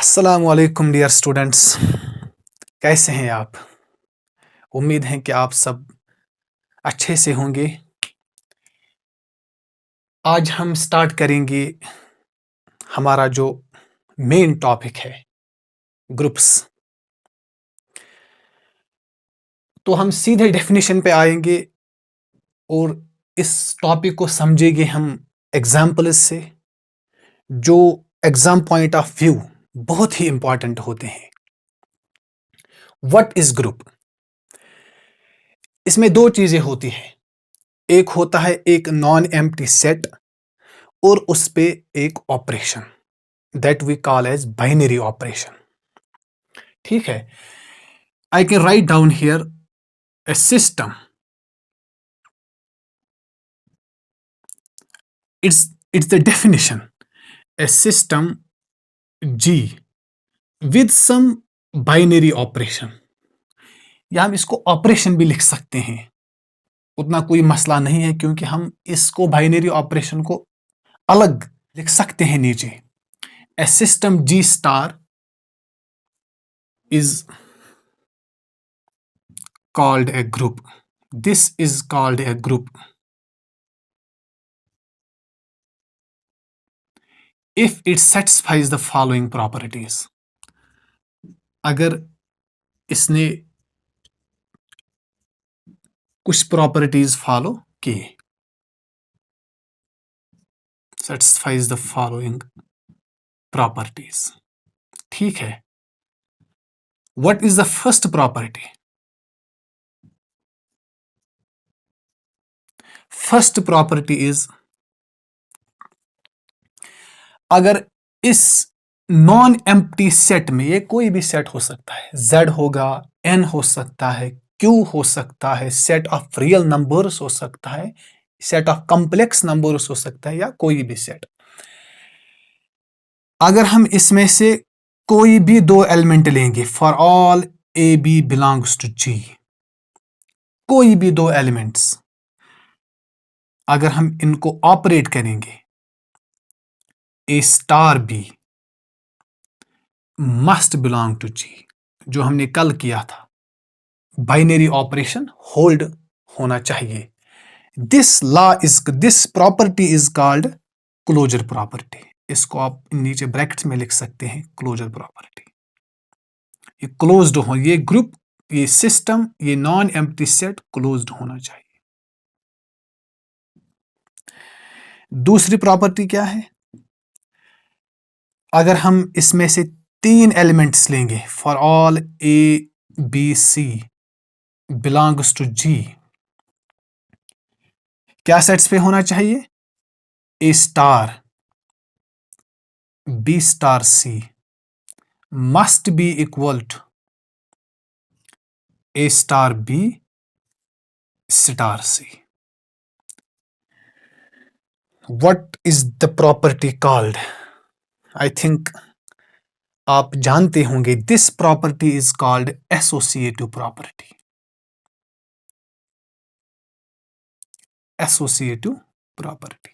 अस्सलाम वालेकुम dear students. कैसे हैं आप? उम्मीद है कि आप सब अच्छे से होंगे। आज हम स्टार्ट करेंगे हमारा जो मेन टॉपिक है, ग्रुप्स। तो हम सीधे डेफिनेशन पे आएंगे और इस टॉपिक को समझेंगे हम एग्जाम्पल्स से, जो एग्जाम पॉइंट ऑफ व्यू बहुत ही इंपॉर्टेंट होते हैं। What is group? इसमें दो चीजें होती हैं। एक होता है एक नॉन एम्प्टी सेट और उस पे एक operation that we call as binary operation. ठीक है, I can write down here a system, it's the definition, a system G with some binary operation, या हम इसको ऑपरेशन भी लिख सकते हैं, उतना कोई मसला नहीं है, क्योंकि हम इसको बाइनरी ऑपरेशन को अलग लिख सकते हैं नीचे। A system G star is called a group. This is called a group if it satisfies the following properties. अगर इसने कुछ प्रॉपर्टीज फॉलो किए, satisfies the following properties। ठीक है, what is the first property? First property is, अगर इस non empty set में, ये कोई भी सेट हो सकता है, Z होगा, N हो सकता है, Q हो सकता है, सेट ऑफ रियल नंबर्स हो सकता है, सेट ऑफ कॉम्प्लेक्स नंबर्स हो सकता है, या कोई भी सेट। अगर हम इसमें से कोई भी दो एलिमेंट लेंगे, for all A B belongs to G, कोई भी दो एलिमेंट्स अगर हम इनको ऑपरेट करेंगे, a star b must belong to G, जो हमने कल किया था, बाइनरी ऑपरेशन होल्ड होना चाहिए। This property is called closure property. इसको आप नीचे ब्रैकेट्स में लिख सकते हैं, क्लोजर प्रॉपर्टी। ये क्लोज्ड हो, ये ग्रुप, ये सिस्टम, ये नॉन एम्प्टी सेट क्लोज्ड होना चाहिए। दूसरी प्रॉपर्टी क्या है? अगर हम इसमें से तीन एलिमेंट्स लेंगे, for all A b c belongs to G, क्या सेट्स पे होना चाहिए? A star b star c must be equal to a star b star c. What is the property called? I think आप जानते होंगे, this property is called associative property. Associative property.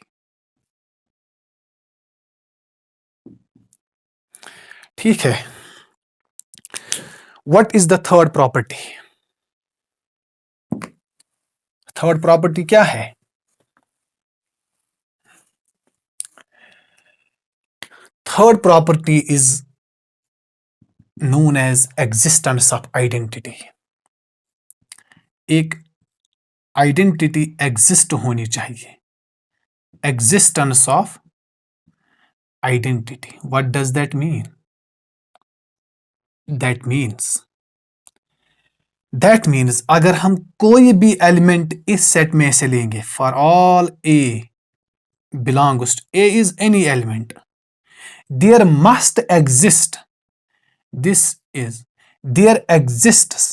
ठीक है, what is the third property? Third property क्या है? Third property is known as existence of identity. एक identity exist होनी चाहिए। Existence of identity. What does that mean? That means अगर हम कोई भी एलिमेंट इस सेट में से लेंगे, for all A belongs to, A is any element, there must exist, there exists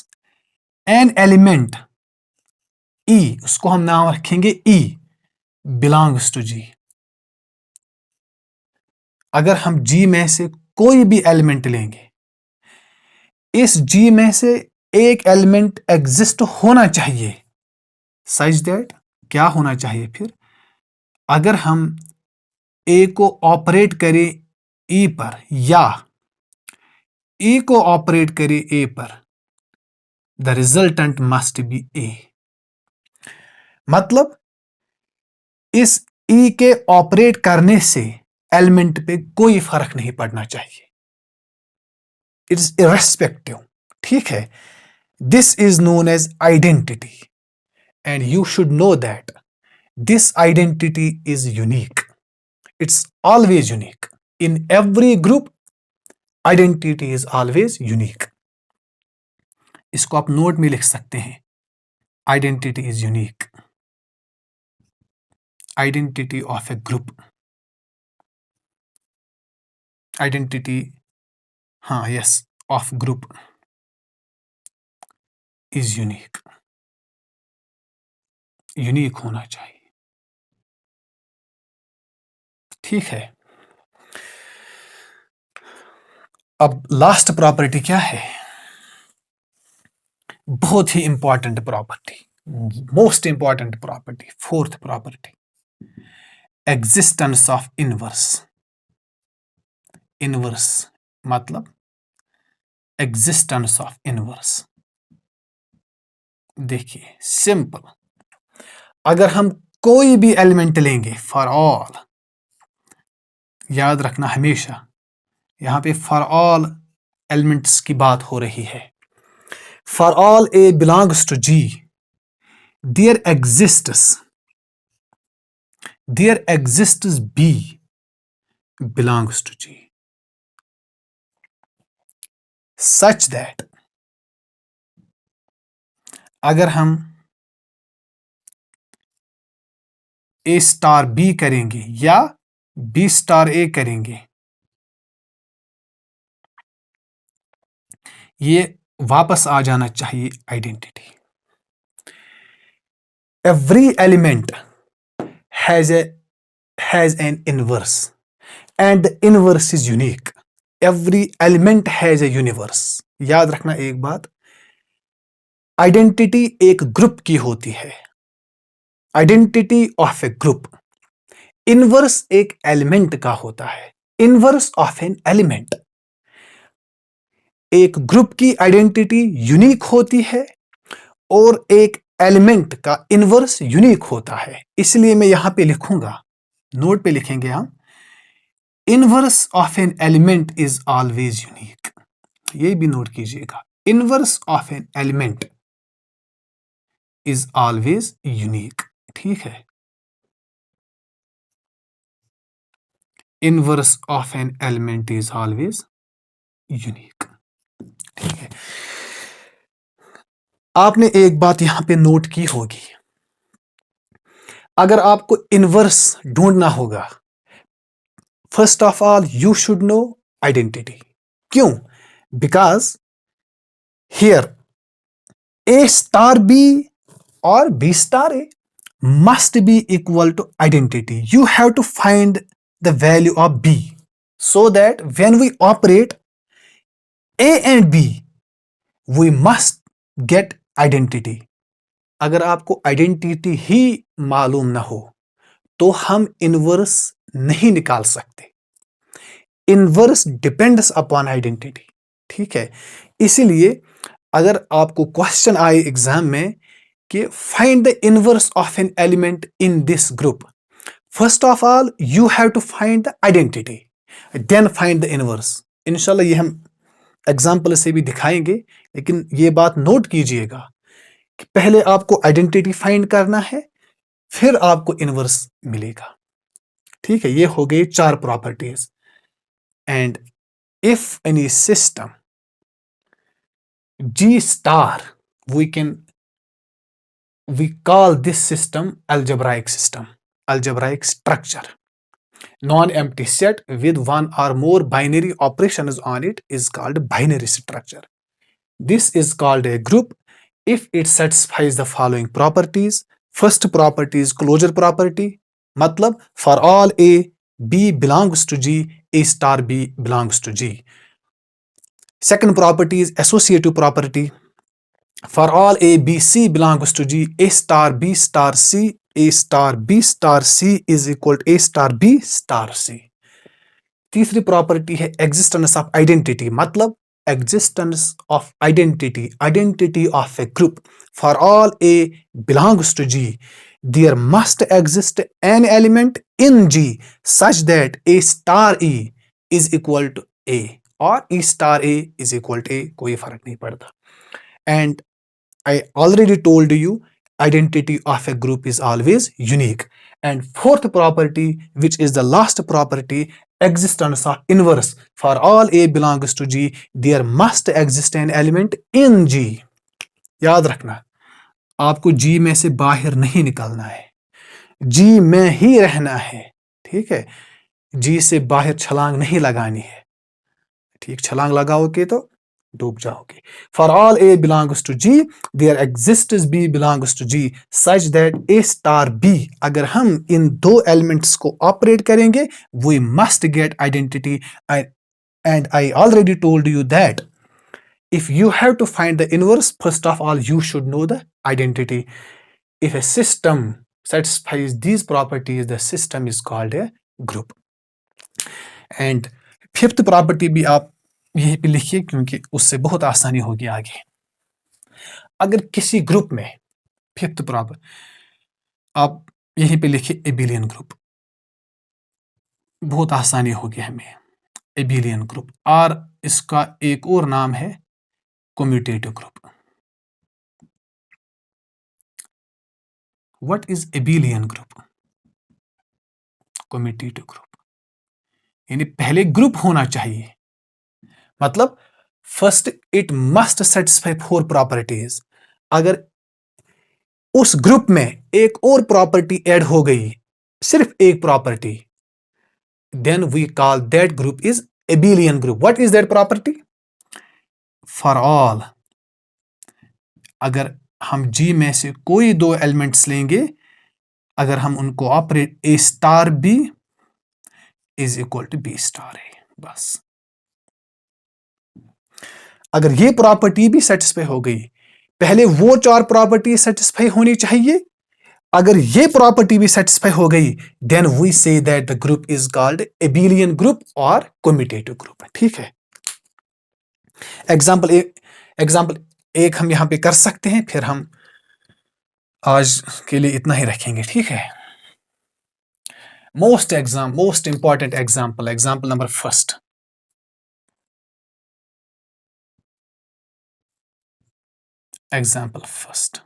an element E, उसको हम नाम रखेंगे E belongs to G। अगर हम G में से कोई भी एलिमेंट लेंगे, इस G में से एक एलिमेंट एग्जिस्ट होना चाहिए, सच दैट क्या होना चाहिए फिर? अगर हम A को ऑपरेट करें E पर, या ए को ऑपरेट करे ए पर, द रिजल्टेंट मस्ट बी ए। मतलब इस ई के ऑपरेट करने से एलिमेंट पे कोई फर्क नहीं पड़ना चाहिए, इट्स इरेस्पेक्टिव। ठीक है, this is known as identity and you should know that this identity is unique, it's always unique in every group, identity is always unique. इसको आप नोट में लिख सकते हैं, identity is unique, identity of a group, identity, हाँ yes, of group is unique, unique होना चाहिए। ठीक है, अब लास्ट प्रॉपर्टी क्या है? बहुत ही important property, most important property, fourth property, existence of inverse. Inverse मतलब एग्जिस्टेंस ऑफ इनवर्स। देखिए सिंपल, अगर हम कोई भी एलिमेंट लेंगे, फॉर ऑल, याद रखना हमेशा यहां पे फॉर ऑल एलिमेंट्स की बात हो रही है। For all A belongs to G, there exists B belongs to G, such that अगर हम ए स्टार बी करेंगे या बी स्टार ए करेंगे, ये वापस आ जाना चाहिए identity. Every element has an inverse and the inverse is unique. Every element has a universe. याद रखना एक बात, आइडेंटिटी एक ग्रुप की होती है, identity of a group. Inverse एक एलिमेंट का होता है, इनवर्स ऑफ एन एलिमेंट। एक ग्रुप की आइडेंटिटी यूनिक होती है और एक एलिमेंट का इनवर्स यूनिक होता है। इसलिए मैं यहां पे लिखूंगा, नोट पे लिखेंगे हम, inverse of an element is always unique. ये भी नोट कीजिएगा, inverse of an element is always unique. ठीक है, inverse of an element is always unique. ठीक है, आपने एक बात यहां पे नोट की होगी, अगर आपको इनवर्स ढूंढना होगा, first of all you should know identity. क्यों? Because here a star b और b star a must be equal to identity. You have to find the value of B so that when we operate A and B, we must get identity. अगर आपको identity ही मालूम ना हो तो हम inverse नहीं निकाल सकते। Inverse depends upon identity. ठीक है, इसीलिए अगर आपको क्वेश्चन आए एग्जाम में कि find the inverse of an element in this group, first of all you have to find the identity, then find the inverse. इंशाल्लाह ये हम एग्जाम्पल से भी दिखाएंगे, लेकिन ये बात नोट कीजिएगा कि पहले आपको आइडेंटिटी फाइंड करना है, फिर आपको इनवर्स मिलेगा। ठीक है, ये हो गई 4 properties. And if any system G star, we call this system algebraic system, algebraic structure. Non-empty set with one or more binary operations on it is called binary structure. This is called a group if it satisfies the following properties. First property is closure property, मतलब for all A, B belongs to G, A star B belongs to G. Second property is associative property. For all A, B, C belongs to G, A star B star C, A star B star C is equal to A star B star C. तीसरी property है existence of identity, मतलब existence of identity of a group. For all A belongs to G, there must exist an element in G such that A star E is equal to A or E star A is equal to A. कोई फर्क नहीं पड़ता. And I already told you identity of a group is always unique. And fourth property, which is the last property, existence of inverse. For all A belongs to G, there must exist an element in G. याद रखना, आपको G में से बाहर नहीं निकलना है, G में ही रहना है. ठीक है, G से बाहर छलांग नहीं लगानी है. ठीक, छलांग लगाओगे तो डूब जाओगे. For all A belongs to G, there exists B belongs to G such that A star B. अगर हम इन दो एलिमेंट्स को ऑपरेट करेंगे, we must get identity. And I already told you that if you have to find the inverse, first of all you should know the identity. If a system satisfies these properties, the system is called a group. And fifth property भी आप यहीं पे लिखिए क्योंकि उससे बहुत आसानी होगी आगे. अगर किसी ग्रुप में फिफ्थ प्रॉपर्टी आप यहीं पे लिखिए एबिलियन ग्रुप, बहुत आसानी होगी हमें. एबिलियन ग्रुप और इसका एक और नाम है commutative group. What is abelian group? Commutative group यानी पहले ग्रुप होना चाहिए, मतलब first it must satisfy 4 properties. अगर उस ग्रुप में एक और प्रॉपर्टी ऐड हो गई, सिर्फ एक property, then we call that group is abelian group. What is that property? For all, अगर हम G में से कोई दो एलिमेंट्स लेंगे, अगर हम उनको operate A star B is equal to B star A, बस. अगर ये प्रॉपर्टी भी सेटिस्फाई हो गई, पहले वो 4 प्रॉपर्टी सेटिस्फाई होनी चाहिए. अगर ये प्रॉपर्टी भी सेटिस्फाई हो गई, then we say that the group is called abelian group और कम्यूटेटिव ग्रुप. ठीक है, एग्जाम्पल एक हम यहां पे कर सकते हैं, फिर हम आज के लिए इतना ही रखेंगे. ठीक है, most important example number first. Example first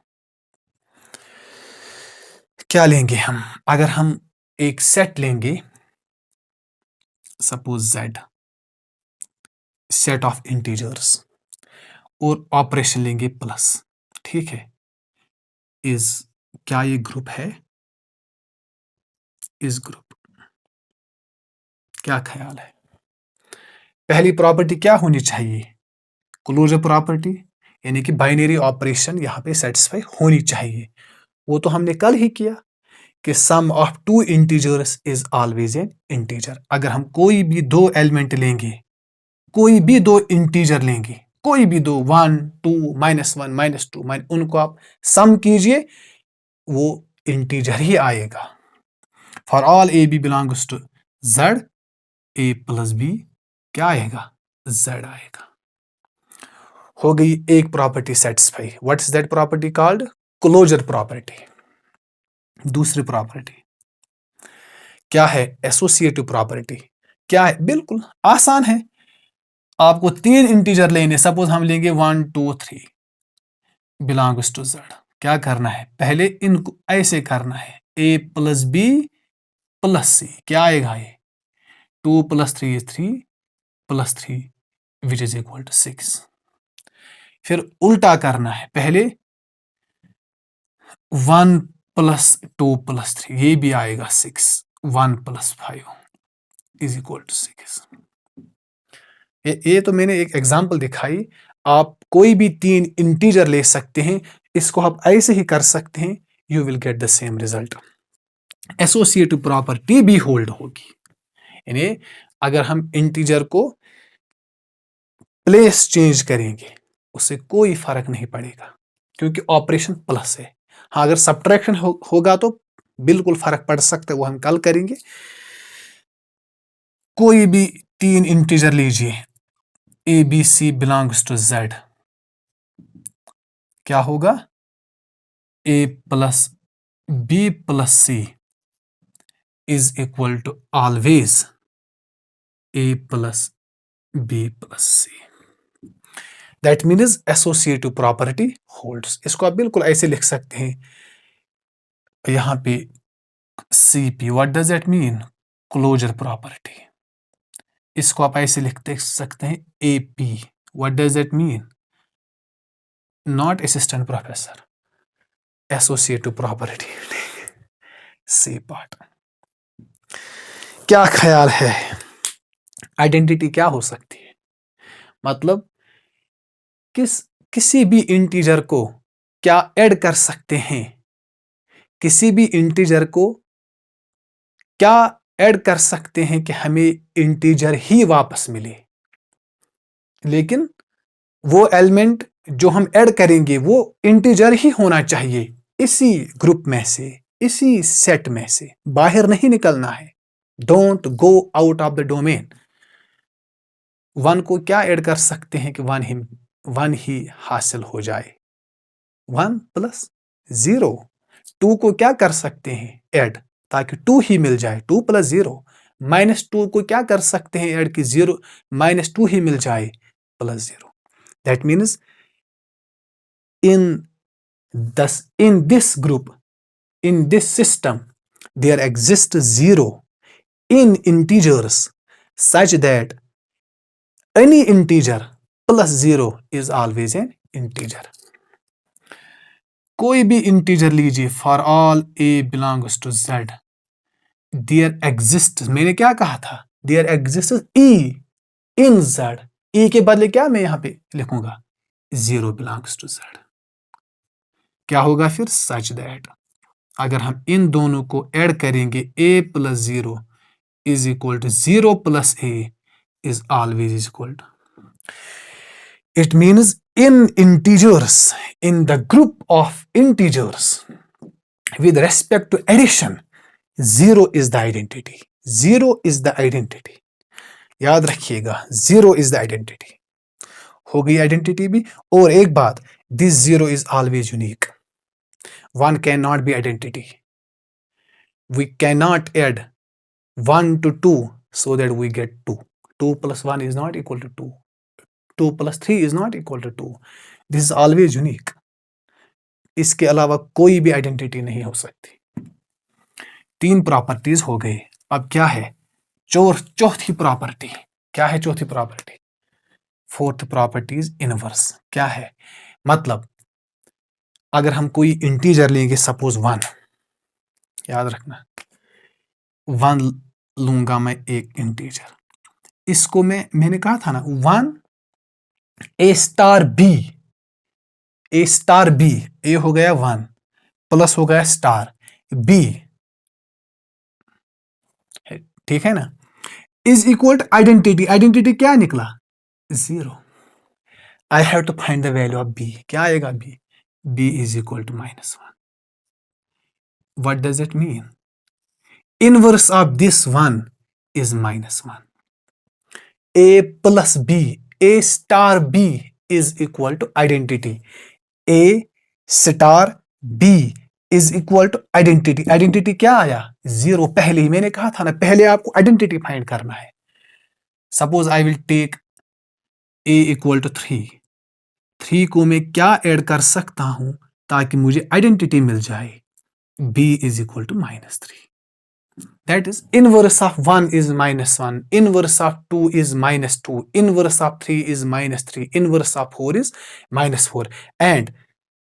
क्या लेंगे हम? अगर हम एक सेट लेंगे, suppose Z, set of integers, और ऑपरेशन लेंगे प्लस. ठीक है, क्या ये ग्रुप है? इस ग्रुप, क्या ख्याल है? पहली प्रॉपर्टी क्या होनी चाहिए? क्लोजर प्रॉपर्टी, यानी कि बाइनरी ऑपरेशन यहां पे सेटिस्फाई होनी चाहिए. वो तो हमने कल ही किया कि sum of 2 integers is always an integer. अगर हम कोई भी दो एलिमेंट लेंगे, कोई भी दो इंटीजर लेंगे, कोई भी दो 1 2 -1 -2 उनको आप सम कीजिए, वो इंटीजर ही आएगा. For all A B belongs to Z, A plus B क्या आएगा? Z आएगा. हो गई एक property satisfy. What is that property called? Closure property. दूसरी प्रॉपर्टी क्या है? Associative property. क्या है? बिल्कुल आसान है. आपको 3 इंटीजर लेने, सपोज हम लेंगे 1 2 3 बिलोंग्स टू Z. क्या करना है? पहले इनको ऐसे करना है, A plus B plus C. क्या आएगा? ये 2 + 3 is 3 + 3 which is equal to 6. फिर उल्टा करना है, पहले 1 + 2 + 3, ये भी आएगा 6. 1 + 5 इज इक्वल टू 6. ये तो मैंने एक एग्जांपल दिखाई. आप कोई भी 3 इंटीजर ले सकते हैं, इसको आप ऐसे ही कर सकते हैं, you will get the same result. Associative property भी होल्ड होगी, यानी अगर हम इंटीजर को प्लेस चेंज करेंगे, उससे कोई फर्क नहीं पड़ेगा क्योंकि ऑपरेशन प्लस है. हाँ, अगर सब्ट्रैक्शन होगा तो बिल्कुल फर्क पड़ सकता है, वो हम कल करेंगे. कोई भी 3 इंटीजर लीजिए, a b c belongs to Z, क्या होगा? A plus b plus c is equal to always a plus b plus c. That means associative property holds. इसको आप बिल्कुल ऐसे लिख सकते हैं यहां पे C P. What does that mean? Closure property. इसको आप ऐसे लिखते सकते हैं A P. What does that mean? Not assistant professor, associative property. C part. क्या ख्याल है, आइडेंटिटी क्या हो सकती है? मतलब किसी भी इंटीजर को क्या ऐड कर सकते हैं? किसी भी इंटीजर को क्या ऐड कर सकते हैं कि हमें इंटीजर ही वापस मिले, लेकिन वो एलिमेंट जो हम ऐड करेंगे वो इंटीजर ही होना चाहिए, इसी ग्रुप में से, इसी सेट में से, बाहर नहीं निकलना है। Don't go out of the domain. One को क्या ऐड कर सकते हैं कि वन ही हासिल हो जाए? 1 प्लस 0। 2 को क्या कर सकते हैं ऐड, ताकि 2 ही मिल जाए, 2 प्लस 0। -2 को क्या कर सकते हैं ऐड कि 0 -2 ही मिल जाए, plus 0। That means in in this group, in this system, there exists 0 in integers such that any integer plus 0 is always an integer. कोई भी इंटीजर लीजिए, for all A belongs to Z, there exist, मैंने क्या कहा था? There exist e in Z. E के बदले क्या मैं यहां पे लिखूंगा? 0 बिलोंग्स टू जेड। क्या होगा फिर? सच दैट अगर हम इन दोनों को ऐड करेंगे, a plus 0 is equal to 0 plus a is always equal to. It means in integers, in the group of integers with respect to addition, 0 is the identity. 0 is the identity. याद रखिएगा, 0 is the identity. हो गई identity भी। और एक बात, this 0 is always unique. 1 cannot be identity. We cannot add 1 to 2 so that we get 2. 2 plus 1 is not equal to 2. 2 plus 3 is not equal to 2. This is always unique. इसके अलावा कोई भी आइडेंटिटी नहीं हो सकती। 3 प्रॉपर्टीज हो गई। अब क्या है चौथी प्रॉपर्टी? क्या है चौथी property? Fourth property is inverse. क्या है मतलब? अगर हम कोई इंटीजर लेंगे, सपोज 1, याद रखना 1 लूंगा मैं एक इंटीजर, इसको मैंने कहा था ना 1 ए स्टार बी, ए स्टार बी, ए हो गया 1 प्लस हो गया स्टार बी, ठीक है ना, is equal to identity. Identity क्या निकला? 0। I have to find the value of B. क्या आएगा B? B is equal to -1। What does it mean? Inverse of this 1 is -1. A plus B, A star B is equal to identity. A star B is equal to identity. Identity क्या आया? 0। पहले ही मैंने कहा था ना, पहले आपको identity find करना है। Suppose I will take A equal to 3। 3 को मैं क्या ऐड कर सकता हूं ताकि मुझे आइडेंटिटी मिल जाए? B is equal to -3. That is, inverse of 1 is -1, inverse of 2 is -2, inverse of 3 is -3, inverse of 4 is -4, and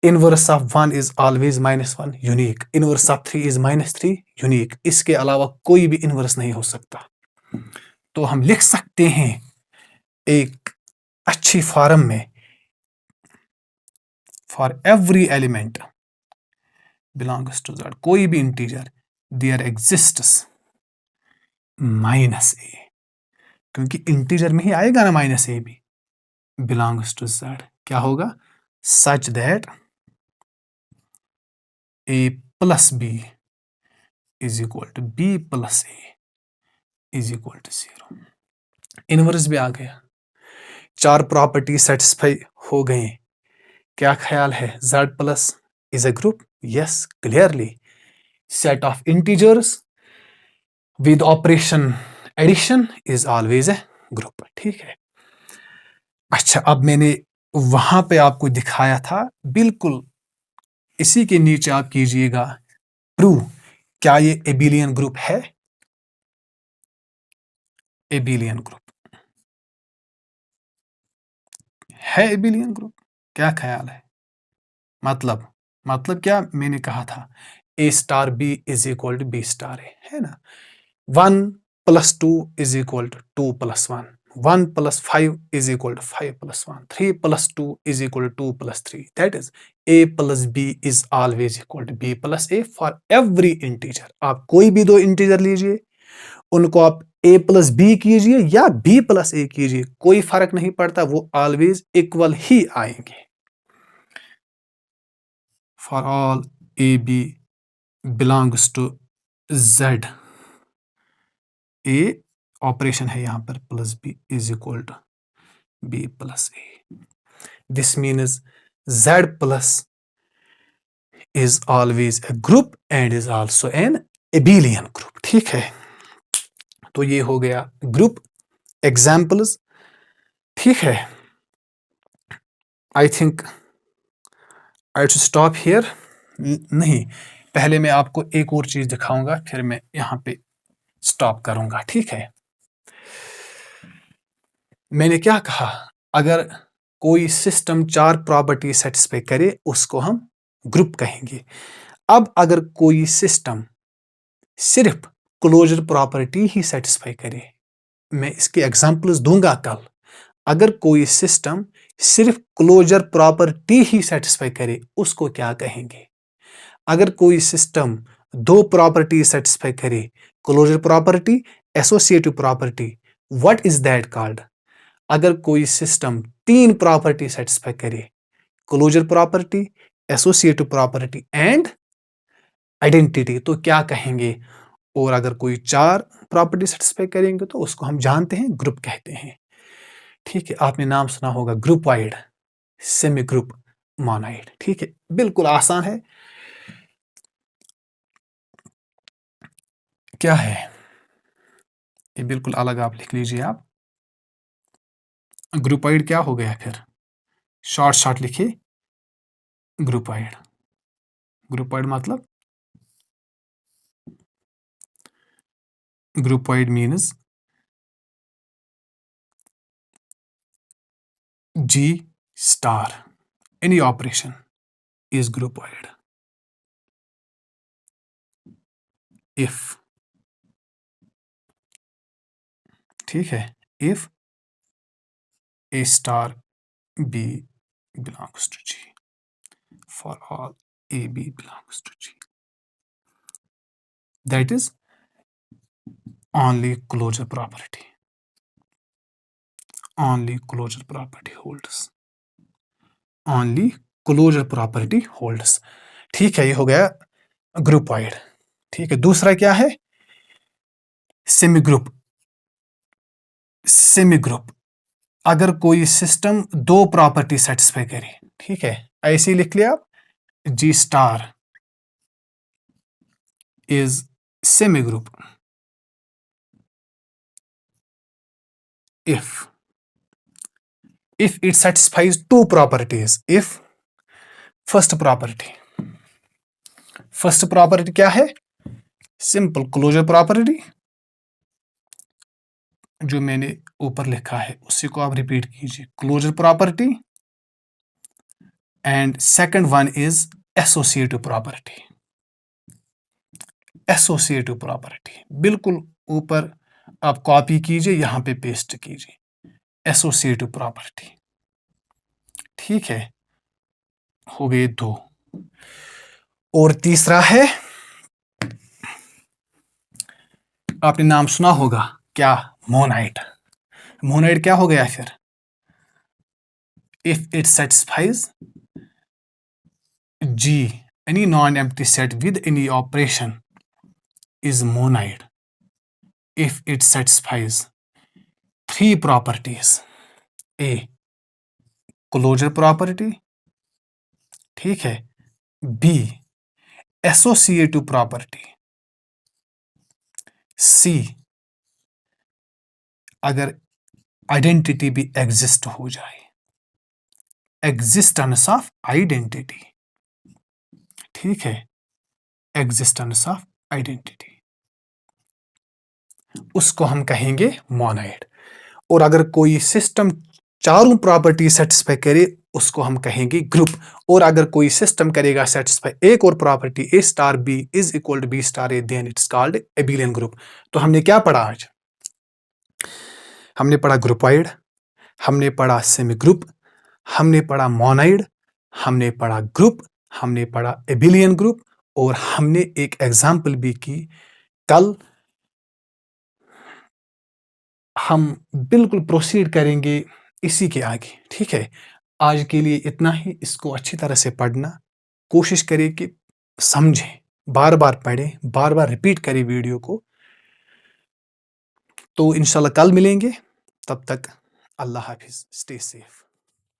inverse of 1 is always -1, unique. Inverse of 3 is -3, unique. इसके अलावा कोई भी inverse नहीं हो सकता। तो हम लिख सकते हैं एक अच्छी फॉर्म में, for every element belongs to Z, कोई भी इंटीजर, there exists -a, क्योंकि इंटीजर में ही आएगा ना -a भी, belongs to Z। क्या होगा? such that a plus b is equal to b plus a is equal to 0। Inverse भी आ गया। चार प्रॉपर्टी सेटिस्फाई हो गए, क्या ख्याल है z plus is a group? Yes, clearly. Set of integers with operation addition is always a group. ठीक है। अच्छा, अब मैंने वहां पे आपको दिखाया था, बिल्कुल इसी के नीचे आप कीजिएगा प्रूव, क्या ये एबिलियन ग्रुप है? एबिलियन ग्रुप है, एबिलियन ग्रुप। क्या ख्याल है? मतलब क्या मैंने कहा था, a star B is equal to B star a, है ना। 1 + 2 is equal to 2 + 1, 1 + 5 is equal to 5 + 1, 3 + 2 is equal to 2 + 3, that is a + b is always equal to b + a for every integer. आप कोई भी दो integer लीजिए, उनको आप a + b कीजिए या b + a कीजिए, कोई फर्क नहीं पड़ता, वो ऑलवेज इक्वल ही आएंगे। For all a b belongs to z, a operation है यहां पर +b is equal to b + a। This means z plus is always a group and is also an abelian group। ठीक है, तो ये हो गया ग्रुप एग्जाम्पल्स। ठीक है, I think I to stop here. नहीं, पहले मैं आपको एक और चीज दिखाऊंगा, फिर मैं यहां पे स्टॉप करूंगा। ठीक है, मैंने क्या कहा, अगर कोई सिस्टम चार प्रॉपर्टी सेटिस्फाई करे उसको हम ग्रुप कहेंगे। अब अगर कोई सिस्टम सिर्फ क्लोजर प्रॉपर्टी ही सेटिस्फाई करे, मैं इसके एग्जांपल्स दूंगा कल। अगर कोई सिस्टम सिर्फ क्लोजर प्रॉपर्टी ही सेटिस्फाई करे उसको क्या कहेंगे? अगर कोई सिस्टम दो प्रॉपर्टी सेटिस्फाई करे, closure property, associative property, what is that called? अगर कोई सिस्टम तीन प्रॉपर्टी सेटिस्फाई करे, closure property, associative property and identity, तो क्या कहेंगे? और अगर कोई चार प्रॉपर्टी सेटिस्फाई करेंगे तो उसको हम जानते हैं ग्रुप कहते हैं। ठीक है, आपने नाम सुना होगा group wide, semi group, monoid. ठीक है, बिल्कुल आसान है। क्या है ये? बिल्कुल अलग आप लिख लीजिए। आप ग्रुपाइड क्या हो गया फिर? शॉर्ट शॉर्ट लिखिए, ग्रुपाइड। ग्रुपाइड मतलब ग्रुपाइड means G star, any operation is groupoid if, ठीक है, if A star B belongs to G, for all A B belongs to G, that is only closure property, only closure property holds, only closure property holds। ठीक है, ये हो गया ग्रुपवाइड। ठीक है, दूसरा क्या है? Semi group. सेमी ग्रुप, अगर कोई सिस्टम दो प्रॉपर्टी सेटिस्फाई करे, ठीक है, ऐसे ही लिख लिया आप, G star is semi group if it satisfies two properties। if first property क्या है? सिंपल क्लोजर प्रॉपर्टी, जो मैंने ऊपर लिखा है उसी को आप रिपीट कीजिए, closure property. And second one is associative property. Associative property बिल्कुल ऊपर आप कॉपी कीजिए, यहां पे पेस्ट कीजिए, एसोसिएटिव प्रॉपर्टी। ठीक है, हो गए दो। और तीसरा है, आपने नाम सुना होगा क्या? मोनाइड। मोनाइड क्या हो गया फिर? If it satisfies G any non-empty set with any operation is monoid if it satisfies three properties, A closure property, ठीक है, बी एसोसिएटिव प्रॉपर्टी, सी अगर आइडेंटिटी भी एग्जिस्ट हो जाए, एग्जिस्टेंस ऑफ आइडेंटिटी, ठीक है, एग्जिस्टेंस ऑफ आइडेंटिटी, उसको हम कहेंगे मोनाइड। और अगर कोई सिस्टम चारों प्रॉपर्टी सेटिस्फाई करे उसको हम कहेंगे ग्रुप। और अगर कोई सिस्टम करेगा सेटिस्फाई एक और property A star B is equal to B star A, then it's called abelian group. तो हमने क्या पढ़ा आज? हमने पढ़ा ग्रुपॉइड, हमने पढ़ा सेमी ग्रुप, हमने पढ़ा मोनाइड, हमने पढ़ा ग्रुप, हमने पढ़ा एबिलियन ग्रुप, और हमने एक एग्जाम्पल भी की। कल हम बिल्कुल प्रोसीड करेंगे इसी के आगे, ठीक है। आज के लिए इतना ही। इसको अच्छी तरह से पढ़ना कोशिश करें कि समझें, बार बार पढ़ें, बार बार रिपीट करें वीडियो को। तो इंशाल्लाह कल मिलेंगे, तब तक अल्लाह हाफिज, स्टे सेफ।